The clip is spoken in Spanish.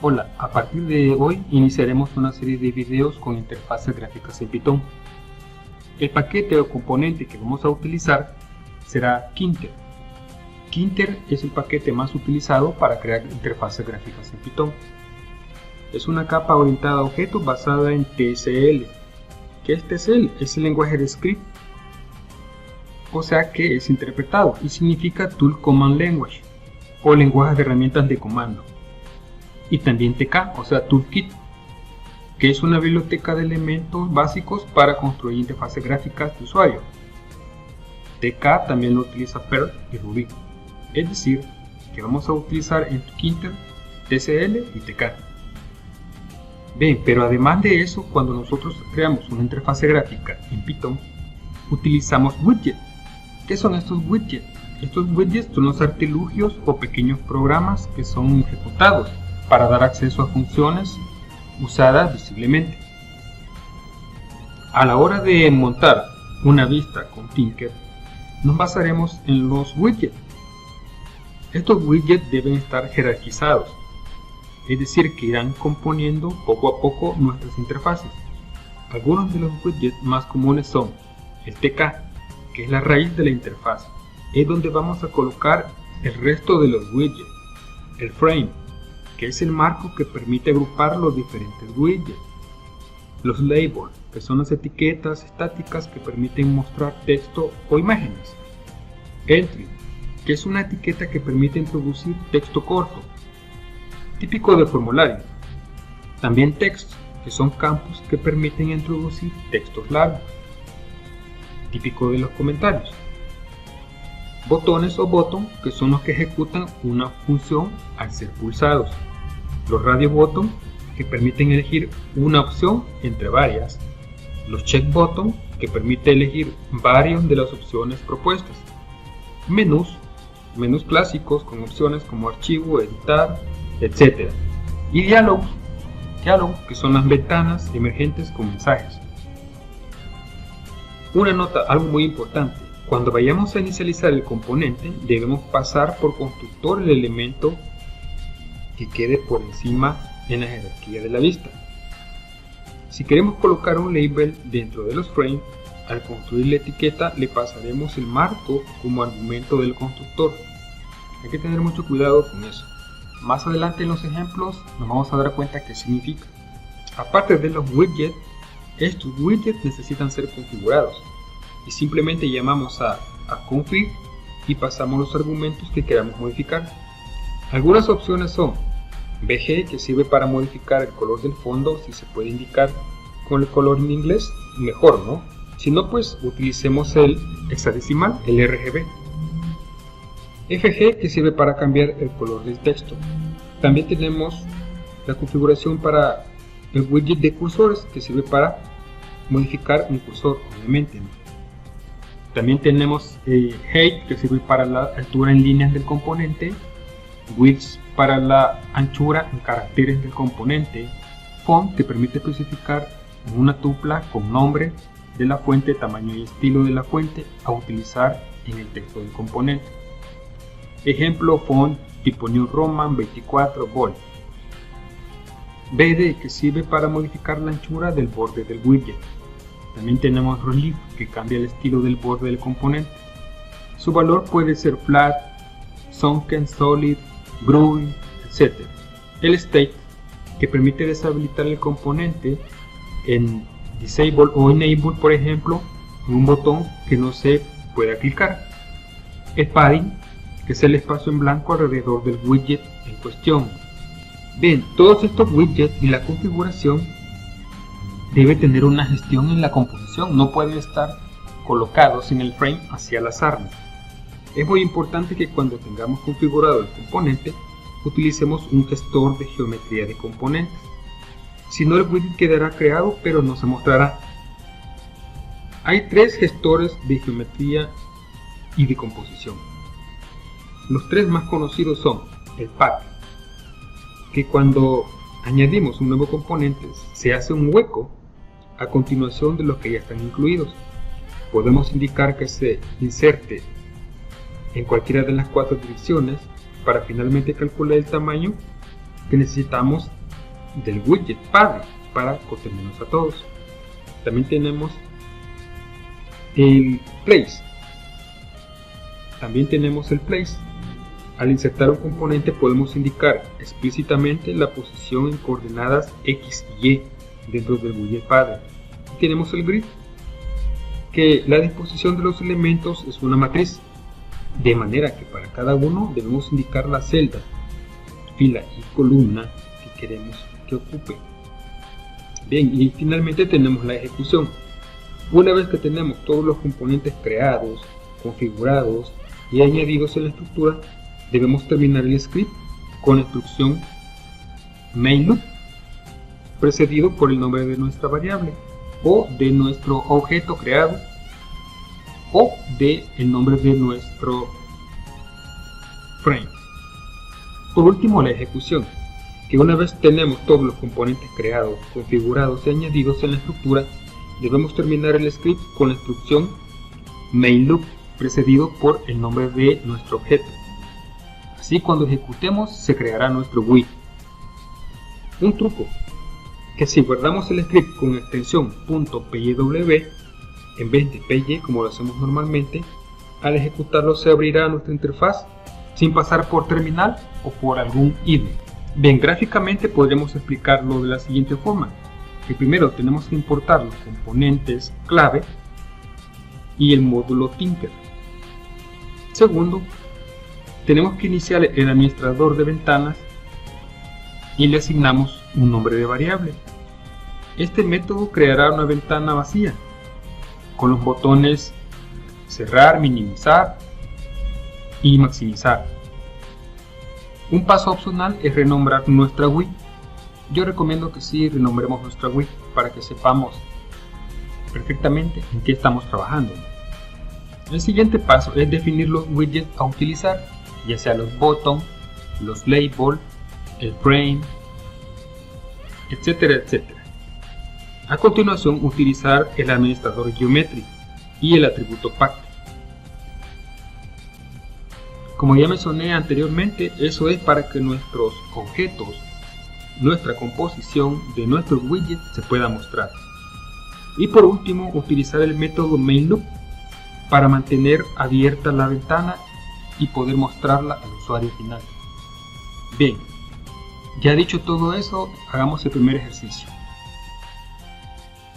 Hola, a partir de hoy iniciaremos una serie de videos con interfaces gráficas en Python. El paquete o componente que vamos a utilizar será Kinter. Kinter es el paquete más utilizado para crear interfaces gráficas en Python. Es una capa orientada a objetos basada en TSL. ¿Qué es TSL? Es el lenguaje de script, o sea que es interpretado y significa Tool Command Language o lenguaje de herramientas de comando. Y también TK, o sea Toolkit, que es una biblioteca de elementos básicos para construir interfaces gráficas de usuario. TK también lo utiliza Perl y Ruby, es decir, que vamos a utilizar en Kinter, TSL y TK. Bien, pero además de eso, cuando nosotros creamos una interfaz gráfica en Python, utilizamos widgets. ¿Qué son estos widgets? Estos widgets son los artilugios o pequeños programas que son ejecutados para dar acceso a funciones usadas visiblemente. A la hora de montar una vista con Tinker, nos basaremos en los widgets. Estos widgets deben estar jerarquizados, es decir, que irán componiendo poco a poco nuestras interfaces. Algunos de los widgets más comunes son el TK, que es la raíz de la interfaz, es donde vamos a colocar el resto de los widgets. El frame, que es el marco que permite agrupar los diferentes widgets. Los labels, que son las etiquetas estáticas que permiten mostrar texto o imágenes. Entry, que es una etiqueta que permite introducir texto corto, típico de formulario. También text, que son campos que permiten introducir textos largos, típico de los comentarios. Botones o button, que son los que ejecutan una función al ser pulsados. Los radio button, que permiten elegir una opción entre varias. Los check button, que permite elegir varias de las opciones propuestas. Menús clásicos con opciones como archivo, editar, etc. Y diálogos, que son las ventanas emergentes con mensajes. Una nota, algo muy importante: cuando vayamos a inicializar el componente, debemos pasar por constructor el elemento que quede por encima en la jerarquía de la vista. Si queremos colocar un label dentro de los frames, al construir la etiqueta le pasaremos el marco como argumento del constructor. Hay que tener mucho cuidado con eso. Más adelante en los ejemplos nos vamos a dar cuenta qué significa. Aparte de los widgets, estos widgets necesitan ser configurados y simplemente llamamos a config y pasamos los argumentos que queramos modificar. Algunas opciones son BG, que sirve para modificar el color del fondo. Si se puede indicar con el color en inglés, mejor, ¿no? Si no, pues utilicemos el hexadecimal, el RGB. FG, que sirve para cambiar el color del texto. También tenemos la configuración para el widget de cursores, que sirve para modificar un cursor, obviamente, ¿no? También tenemos height, que sirve para la altura en líneas del componente. Width, para la anchura en caracteres del componente. Font, que permite especificar una tupla con nombre de la fuente, tamaño y estilo de la fuente a utilizar en el texto del componente. Ejemplo: font tipo New Roman 24 bold. BD, que sirve para modificar la anchura del borde del widget. También tenemos relief, que cambia el estilo del borde del componente. Su valor puede ser flat, sunken, solid, groovy, etc. El state, que permite deshabilitar el componente en disable o enable, por ejemplo, en un botón que no se pueda clicar. El padding, que es el espacio en blanco alrededor del widget en cuestión. Bien, todos estos widgets y la configuración debe tener una gestión en la composición, no pueden estar colocados en el frame hacia el azar. Es muy importante que cuando tengamos configurado el componente utilicemos un gestor de geometría de componentes. Si no, el widget quedará creado pero no se mostrará. Hay tres gestores de geometría y de composición. Los tres más conocidos son el path, que cuando añadimos un nuevo componente se hace un hueco a continuación de los que ya están incluidos. Podemos indicar que se inserte en cualquiera de las cuatro direcciones para finalmente calcular el tamaño que necesitamos del widget padre para contenernos a todos. También tenemos el place. Al insertar un componente podemos indicar explícitamente la posición en coordenadas X y Y dentro del widget padre. Y tenemos el grid, que la disposición de los elementos es una matriz, de manera que para cada uno debemos indicar la celda, fila y columna que queremos que ocupe. Bien, y finalmente tenemos la ejecución. Una vez que tenemos todos los componentes creados, configurados y añadidos en la estructura, debemos terminar el script con la instrucción main_loop, precedido por el nombre de nuestra variable, o de nuestro objeto creado, o de el nombre de nuestro frame. Por último, la ejecución, que una vez tenemos todos los componentes creados, configurados y añadidos en la estructura, debemos terminar el script con la instrucción main_loop, precedido por el nombre de nuestro objeto. Así, cuando ejecutemos, se creará nuestro GUI. Un truco, que si guardamos el script con extensión .py en vez de py como lo hacemos normalmente, al ejecutarlo se abrirá nuestra interfaz sin pasar por terminal o por algún IDE. Bien, gráficamente podríamos explicarlo de la siguiente forma: que primero tenemos que importar los componentes clave y el módulo Tinker. Segundo, tenemos que iniciar el administrador de ventanas y le asignamos un nombre de variable. Este método creará una ventana vacía con los botones cerrar, minimizar y maximizar. Un paso opcional es renombrar nuestra GUI. Yo recomiendo que sí renombremos nuestra GUI para que sepamos perfectamente en qué estamos trabajando. El siguiente paso es definir los widgets a utilizar, ya sea los buttons, los labels, el frame, etcétera, etcétera. A continuación, utilizar el administrador Geometry y el atributo path. Como ya mencioné anteriormente, eso es para que nuestros objetos, nuestra composición de nuestros widgets se pueda mostrar. Y por último, utilizar el método main_loop para mantener abierta la ventana y poder mostrarla al usuario final. Bien, ya dicho todo eso, hagamos el primer ejercicio.